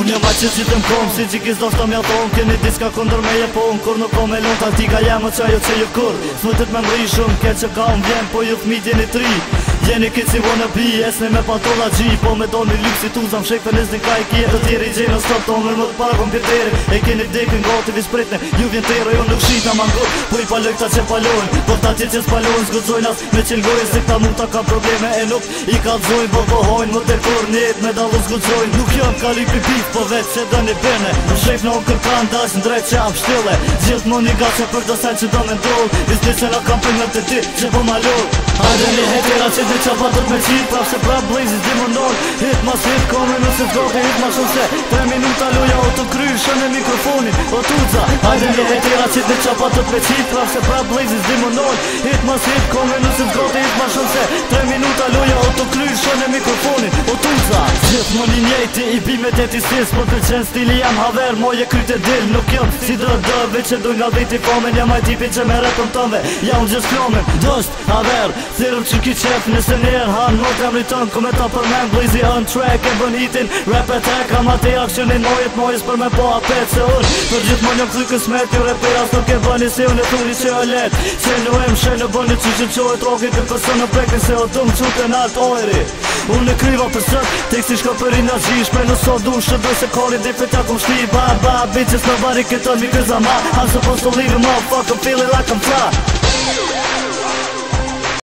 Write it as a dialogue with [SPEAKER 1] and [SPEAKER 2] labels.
[SPEAKER 1] Unë jam aqë që të m'kom, si gjikis do shta mja thonë. Keni diska kondër me jepon, kur nuk kom e lon. Taktika jemë që ajo që ju kur Smutit me mri shumë, ke që ka unë vjen. Po ju fmit jeni tri, jeni kids i wanna be. Esni me patola G, po me do një lyksi tu zam shek për nesdin ka i kje. Të tjeri gjenë në stop tonë, më të para kompjuterin. E keni vdekin gati vi spritne, ju vjen tero, jo nuk shita ma ngot. Po i paloj këta që palojnë, po ta që s'palojnë. Zgudzojnë as me qilgojnë, si këta mund ta ka probleme. E nuk i kalzojnë, po pohojnë, më të kur njet me dalu zgudzojnë. Nuk jam kali pipif, po vetë që dë një bene. Në shef në kërkan, dash në drejt që am shtile. Gjithë më një gache për të sen që do me ndoll. Visni që në kam për nga të ti, që po malor. Hajde një hetera që dhe qa patët me qit. Prap se prap blazis di më ndoll. Hit mas hit, kome nëse t'gote, hit ma shumë se 3 minuta loja o të kryr, shën e mikrofonin, o tuza. Hajde një hetera që dhe qa patët me qit. Prap se prap blazis di më ndoll. Hit mas hit, kome nëse t'gote, hit ma shumë se 3 minuta loja o të kryr, shën e mikrofonin, o tuza. Gjithë më një njejti, i bimet e ti sis. Po të qenë stili jam haver, moje kryt e dil. Nuk jam si dëve që du nga viti fomen. Jam aj tipi që me repën tëmve, ja unë gjithë klomen. Dësht, haver, thirëm që ki qef. Nëse njerë han, not jam rritën. Kome ta për men, blizi on track. E bën hitin, rap attack. Kam ati aksionin mojës për me po apet se unë. Për gjithë më njëm kësë kësmet, ju reperas nuk e bëni si unë e thuni që o let. Që në em shenë bëni që që qojët rogit. Për përse në prekin se o dëmë qute në alt ojri. Unë e kryva për sët, teksti shka për i në gjish. Për nëso du shëdoj se kori dhe për tja kum shti. Ba, bitches nobody can tell me cause I'm hot. I'm supposed to leave him up, fuck I'm feeling like I'm fly.